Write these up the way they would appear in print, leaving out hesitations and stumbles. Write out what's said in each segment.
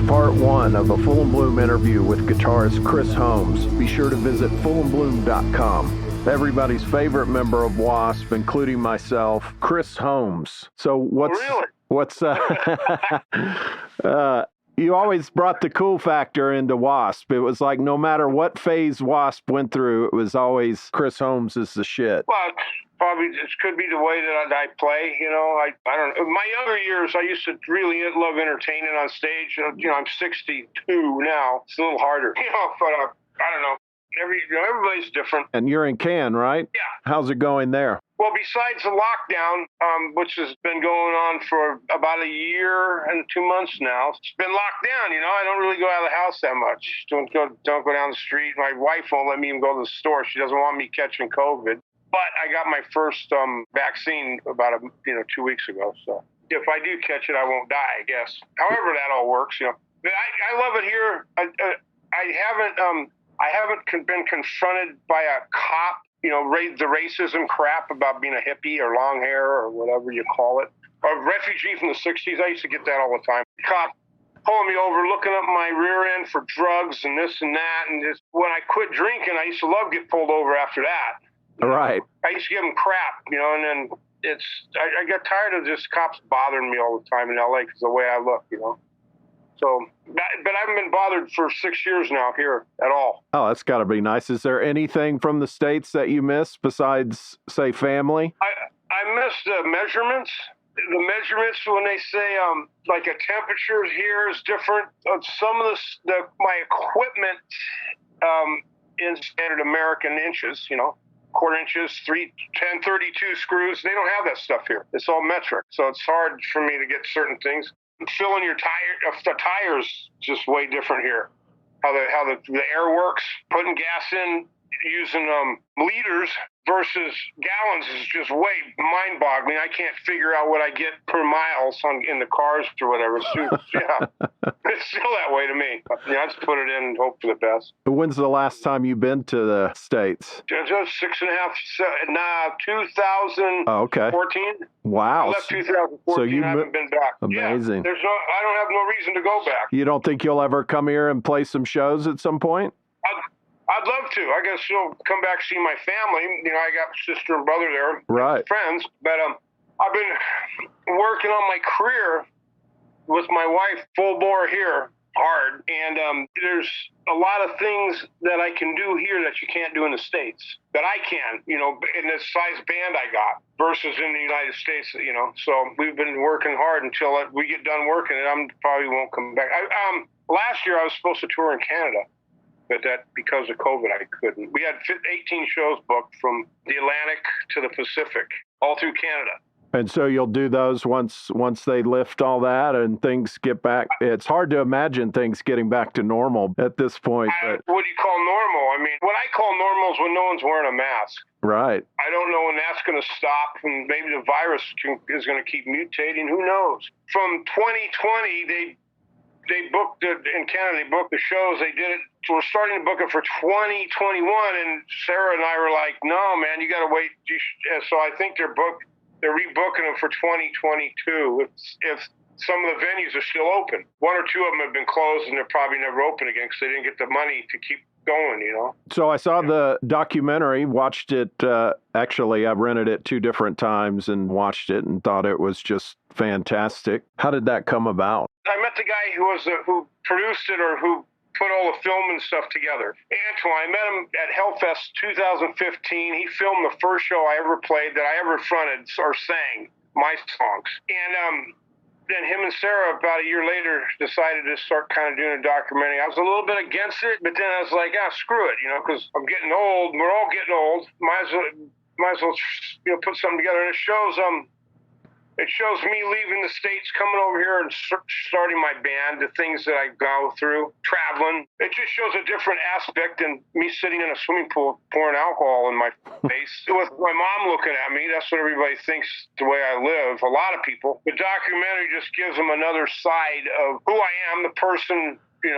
part one of a Full and Bloom interview with guitarist Chris Holmes. Be sure to visit fullandbloom.com. Everybody's favorite member of W.A.S.P, including myself, Chris Holmes. So you always brought the cool factor into W.A.S.P. It was like no matter what phase W.A.S.P went through, it was always Chris Holmes is the shit. Well, probably it could be the way that I play. I don't know. My younger years, I used to really love entertaining on stage. I'm 62 now. It's a little harder, but I don't know. Everybody's different. And you're in Cannes, right? Yeah. How's it going there? Well, besides the lockdown, which has been going on for about a year and 2 months now, it's been locked down. I don't really go out of the house that much. Don't go down the street. My wife won't let me even go to the store. She doesn't want me catching COVID. But I got my first vaccine about 2 weeks ago. So if I do catch it, I won't die, I guess. However that all works, But I love it here. I haven't been confronted by a cop, the racism crap about being a hippie or long hair or whatever you call it. A refugee from the 60s, I used to get that all the time. Cop pulling me over, looking up my rear end for drugs and this and that. And when I quit drinking, I used to love get pulled over after that. Right. I used to give them crap, and then I got tired of just cops bothering me all the time in L.A. because of the way I look, So, but I haven't been bothered for 6 years now here at all. Oh, that's got to be nice. Is there anything from the States that you miss besides, say, family? I miss the measurements. The measurements when they say like a temperature here is different. Some of my equipment in standard American inches, quarter inches, 1032 screws. They don't have that stuff here. It's all metric. So it's hard for me to get certain things. Filling your the tires just way different here. How the air works, putting gas in using liters versus gallons is just way mind-boggling. I can't figure out what I get per mile in the cars or whatever. It's still that way to me. I just put it in and hope for the best. When's the last time you've been to the States? Just 2014. Oh, okay. Wow. I left 2014. So you I haven't been back. Amazing. Yeah, I don't have no reason to go back. You don't think you'll ever come here and play some shows at some point? I'd love to. I guess you'll come back see my family. I got sister and brother there, right? Friends. But I've been working on my career with my wife full bore here, hard. And there's a lot of things that I can do here that you can't do in the States. That I can, in this size band I got versus in the United States. So we've been working hard until we get done working, and I probably won't come back. Last year I was supposed to tour in Canada. But that because of COVID, I couldn't. We had 18 shows booked from the Atlantic to the Pacific, all through Canada. And so you'll do those once they lift all that and things get back. It's hard to imagine things getting back to normal at this point. What do you call normal? I mean, what I call normal is when no one's wearing a mask. Right. I don't know when that's going to stop, and maybe the virus is going to keep mutating. Who knows? From 2020, they booked it in Canada. They booked the shows. They did it. We're starting to book it for 2021, and Sarah and I were like, "No, man, you got to wait." So I think they're rebooking them for 2022. If some of the venues are still open, one or two of them have been closed, and they're probably never open again because they didn't get the money to keep going. So I saw the documentary, watched it. Actually, I've rented it 2 different times and watched it, and thought it was just fantastic. How did that come about? I met the guy who produced it or who put all the film and stuff together. Antoine, I met him at Hellfest 2015. He filmed the first show I ever played that I ever fronted or sang my songs. And then him and Sarah, about a year later, decided to start kind of doing a documentary. I was a little bit against it, but then I was like, screw it, because I'm getting old. We're all getting old. Might as well put something together. And it shows me leaving the States, coming over here and starting my band, the things that I go through, traveling. It just shows a different aspect than me sitting in a swimming pool pouring alcohol in my face with my mom looking at me. That's what everybody thinks the way I live, a lot of people. The documentary just gives them another side of who I am, the person, the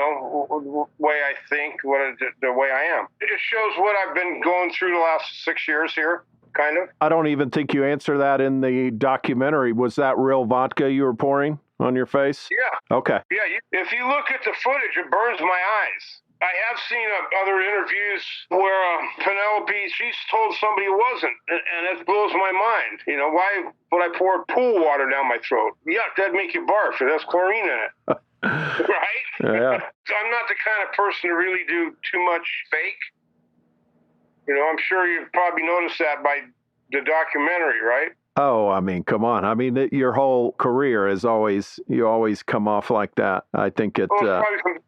way I think, the way I am. It just shows what I've been going through the last 6 years here. Kind of. I don't even think you answer that in the documentary. Was that real vodka you were pouring on your face? Yeah. Okay. Yeah, if you look at the footage, it burns my eyes. I have seen other interviews where Penelope, she's told somebody it wasn't, and it blows my mind. You know, why would I pour pool water down my throat? Yuck, that'd make you barf. It has chlorine in it. Right? Yeah. I'm not the kind of person to really do too much fake. You know, I'm sure you've probably noticed that by the documentary, right? Oh, I mean, come on. I mean, your whole career is you always come off like that. I think it. Well, it's probably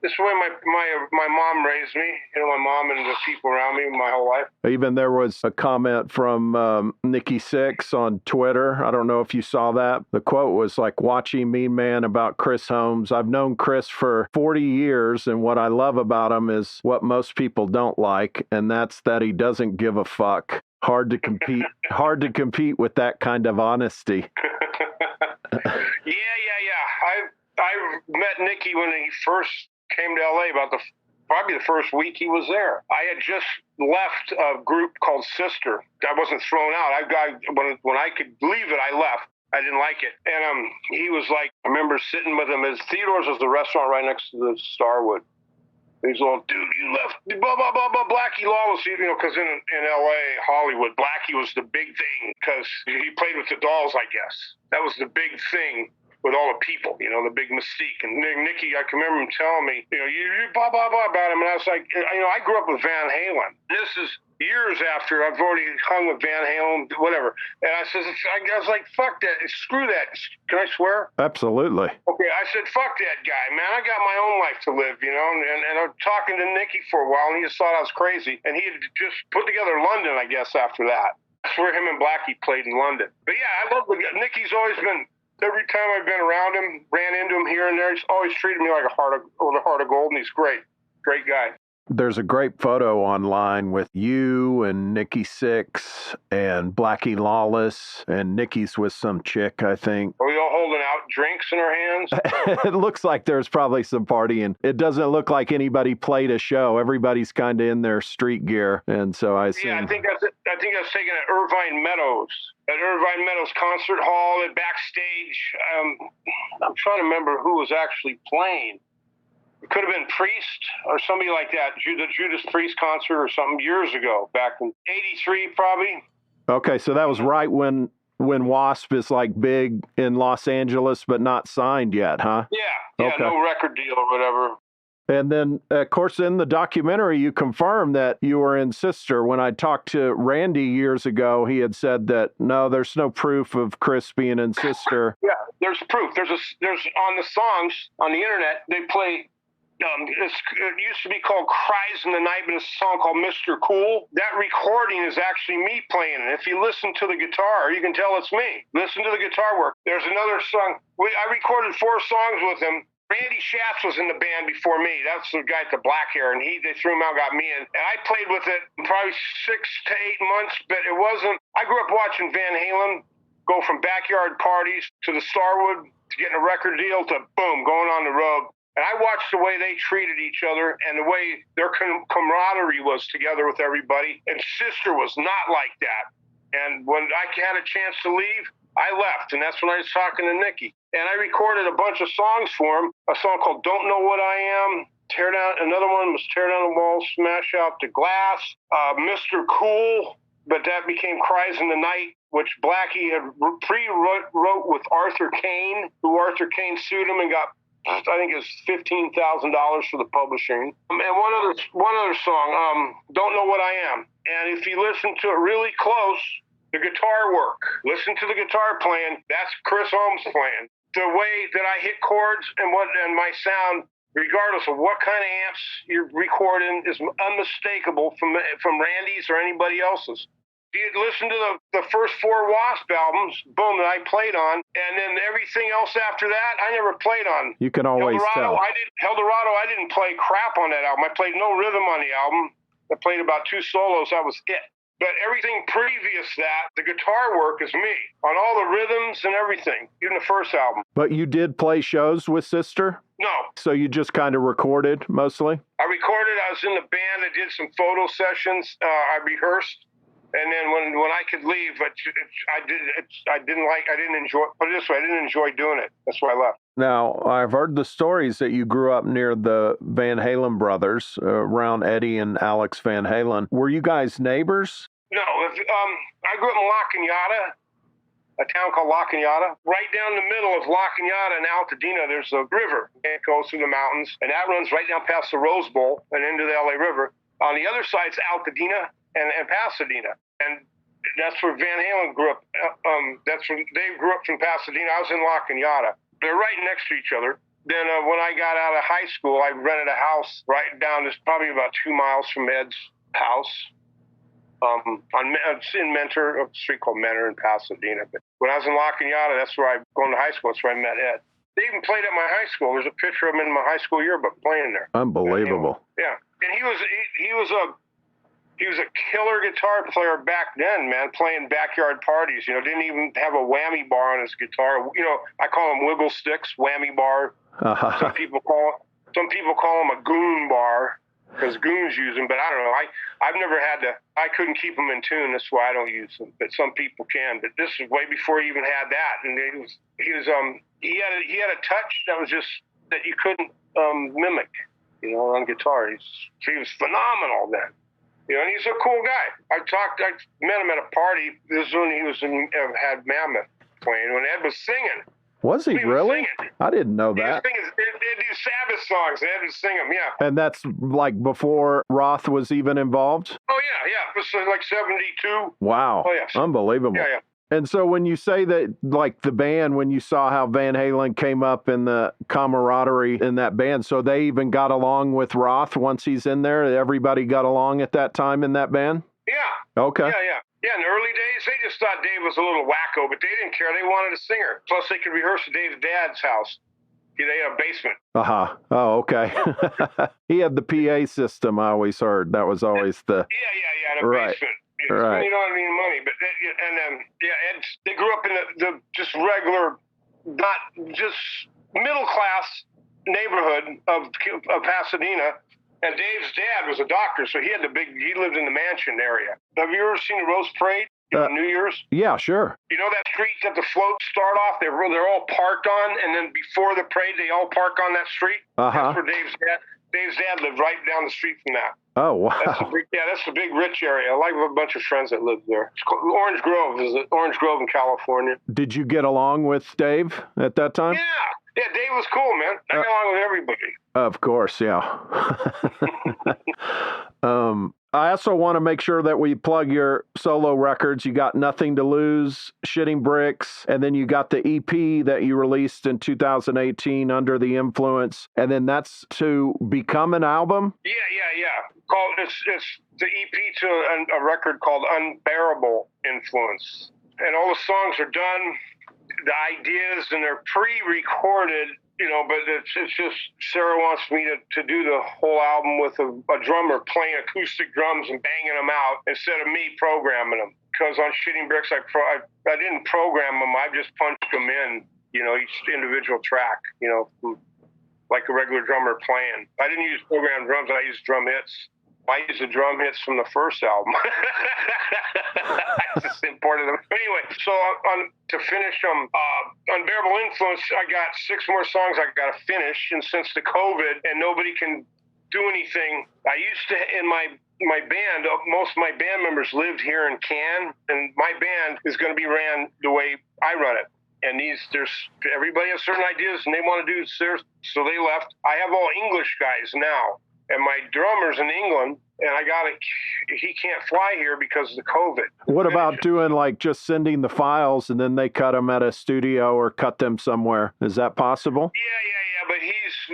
this way my mom raised me. You know, my mom and the people around me my whole life. Even there was a comment from Nikki Sixx on Twitter. I don't know if you saw that. The quote was like, "Watching Mean Man about Chris Holmes. I've known Chris for 40 years, and what I love about him is what most people don't like, and that's that he doesn't give a fuck. Hard to compete. Hard to compete with that kind of honesty." Yeah. I met Nikki when he first came to LA about probably the first week he was there. I had just left a group called Sister. I wasn't thrown out. When I could leave it, I left. I didn't like it. And he was like, I remember sitting with him. Theodore's was the restaurant right next to the Starwood. He's all, dude, you left, blah, blah, blah, blah, Blackie Lawless, you know, because in L.A., Hollywood, Blackie was the big thing because he played with the dolls, I guess. That was the big thing with all the people, you know, the big mystique. And Nikki, I can remember him telling me, you know, you blah, blah, blah about him. And I was like, you know, I grew up with Van Halen. This is years after I've already hung with Van Halen, whatever. And I was like, fuck that. Screw that. Can I swear? Absolutely. Okay, I said, fuck that guy, man. I got my own life to live, you know. And I'm talking to Nikki for a while, and he just thought I was crazy. And he had just put together London, I guess, after that. That's where him and Blackie played in London. But yeah, I love Nikki's always been. Every time I've been around him, ran into him here and there, he's always treated me like a heart of gold, and he's great. Great guy. There's a great photo online with you and Nikki Sixx and Blackie Lawless, and Nikki's with some chick, I think. Are we all holding out drinks in our hands? It looks like there's probably some partying. It doesn't look like anybody played a show. Everybody's kind of in their street gear, and so I assume. Yeah, I think that's taken at Irvine Meadows. At Irvine Meadows Concert Hall, at backstage. I'm trying to remember who was actually playing. It could have been Priest or somebody like that, the Judas Priest concert or something years ago, back in '83 probably. Okay, so that was right when W.A.S.P is like big in Los Angeles, but not signed yet, huh? Yeah, okay. No record deal or whatever. And then, of course, in the documentary, you confirmed that you were in Sister. When I talked to Randy years ago, he had said that, no, there's no proof of Chris being in Sister. Yeah, there's proof. There's on the songs on the internet, they play. It used to be called Cries in the Night, but it's a song called Mr. Cool. That recording is actually me playing it. If you listen to the guitar, you can tell it's me. Listen to the guitar work. There's another song. I recorded 4 songs with him. Randy Shafts was in the band before me. That's the guy with the black hair, and they threw him out, got me in. And I played with it probably 6 to 8 months, but it wasn't. I grew up watching Van Halen go from backyard parties to the Starwood to getting a record deal to boom, going on the road. And I watched the way they treated each other and the way their camaraderie was together with everybody. And Sister was not like that. And when I had a chance to leave, I left. And that's when I was talking to Nikki. And I recorded a bunch of songs for him. A song called Don't Know What I Am. Tear Down. Another one was Tear Down the Walls, Smash Out the Glass. Mr. Cool. But that became Cries in the Night, which Blackie had pre-wrote with Arthur Kane, who Arthur Kane sued him and got, I think it was $15,000 for the publishing. And one other song, Don't Know What I Am. And if you listen to it really close, the guitar work, listen to the guitar playing, that's Chris Holmes playing. The way that I hit chords and my sound, regardless of what kind of amps you're recording, is unmistakable from Randy's or anybody else's. You listen to the first 4 W.A.S.P albums, boom, that I played on, and then everything else after that, I never played on. You can always tell. Eldorado, I didn't play crap on that album. I played no rhythm on the album. I played about 2 solos. That was it. But everything previous that, the guitar work is me on all the rhythms and everything, even the first album. But you did play shows with Sister? No. So you just kind of recorded mostly? I recorded. I was in the band. I did some photo sessions. I rehearsed. And then when I could leave, I didn't enjoy. Put it this way, I didn't enjoy doing it. That's why I left. Now, I've heard the stories that you grew up near the Van Halen brothers, around Eddie and Alex Van Halen. Were you guys neighbors? No, I grew up in La Cañada, a town called La Cañada. Right down the middle of La Cañada and Altadena, there's a river. It goes through the mountains, and that runs right down past the Rose Bowl and into the LA River. On the other side's Altadena and Pasadena. And that's where Van Halen grew up. That's where Dave grew up from Pasadena. I was in La Cañada. They're right next to each other. Then when I got out of high school, I rented a house right down, it's probably about 2 miles from Ed's house. It's in Mentor, a street called Mentor in Pasadena. But when I was in La Cañada, that's where I going to high school. That's where I met Ed. They even played at my high school. There's a picture of him in my high school yearbook playing there. Unbelievable. Yeah, and he was a killer guitar player back then, man. Playing backyard parties. You know, didn't even have a whammy bar on his guitar. You know, I call them wiggle sticks, whammy bar. Some people call them a goon bar, because goons use them, but I don't know. I've never had to. I couldn't keep them in tune. That's why I don't use them. But some people can. But this is way before he even had that. And he had a touch that was just that you couldn't mimic. You know, on guitar, he was phenomenal then. You know, and he's a cool guy. I met him at a party. This is when he had Mammoth playing, when Ed was singing. Was he really? I didn't know that. He was singing these Sabbath songs. Ed would sing them, yeah. And that's like before Roth was even involved? Oh, yeah. It was like 72. Wow. Oh, yes. Unbelievable. Yeah. And so when you say that, like the band, when you saw how Van Halen came up in the camaraderie in that band, so they even got along with Roth once he's in there? Everybody got along at that time in that band? Yeah. Okay. Yeah. Yeah, in the early days, they just thought Dave was a little wacko, but they didn't care. They wanted a singer. Plus, they could rehearse at Dave's dad's house. They had a basement. Oh, okay. He had the PA system, I always heard. That was always the... Yeah, the right. basement. Right. You know what I mean, money. But Ed, they grew up in the just regular, not just middle-class neighborhood of Pasadena. And Dave's dad was a doctor, so he lived in the mansion area. Have you ever seen the Rose Parade on New Year's? Yeah, sure. You know that street that the floats start off? They're all parked on, and then before the parade, they all park on that street? That's where Dave's dad lived right down the street from that. Oh, wow. That's the big rich area. I have a bunch of friends that live there. It's called Orange Grove. Orange Grove in California. Did you get along with Dave at that time? Yeah, Dave was cool, man. I got along with everybody. Of course, yeah. I also want to make sure that we plug your solo records. You got Nothing to Lose, Shitting Bricks, and then you got the EP that you released in 2018, Under the Influence, and then that's to become an album? Yeah. It's the EP to a record called Unbearable Influence. And all the songs are done, the ideas, and they're pre-recorded. You know, but it's just Sarah wants me to do the whole album with a drummer playing acoustic drums and banging them out instead of me programming them. Because on Shitting Bricks, I didn't program them. I just punched them in, you know, each individual track, you know, like a regular drummer playing. I didn't use programmed drums. I used drum hits. I used the drum hits from the first album. I just imported them. Anyway, so to finish Unbearable Influence, I got 6 more songs I got to finish. And since the COVID and nobody can do anything, I used to, in my band, most of my band members lived here in Cannes, and my band is going to be ran the way I run it. And everybody has certain ideas, and they want to do theirs, so they left. I have all English guys now. And my drummer's in England, and he can't fly here because of the COVID. What about doing like just sending the files and then they cut them at a studio or cut them somewhere? Is that possible? Yeah. But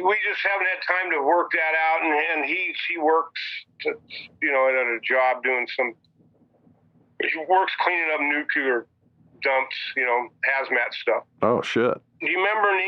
we just haven't had time to work that out. And he works, at a job doing he works cleaning up nuclear dumps, hazmat stuff. Oh, shit. Do you remember in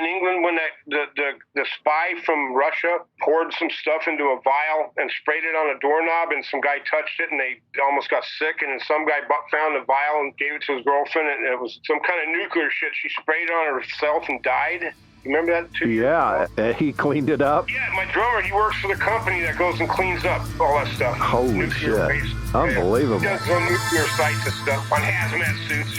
England when the spy from Russia poured some stuff into a vial and sprayed it on a doorknob, and some guy touched it and they almost got sick, and then some guy found the vial and gave it to his girlfriend, and it was some kind of nuclear shit. She sprayed it on herself and died. You remember that too? Yeah, he cleaned it up. Yeah, my drummer, he works for the company that goes and cleans up all that stuff. Holy shit. Unbelievable. He does nuclear sites and stuff on hazmat suits,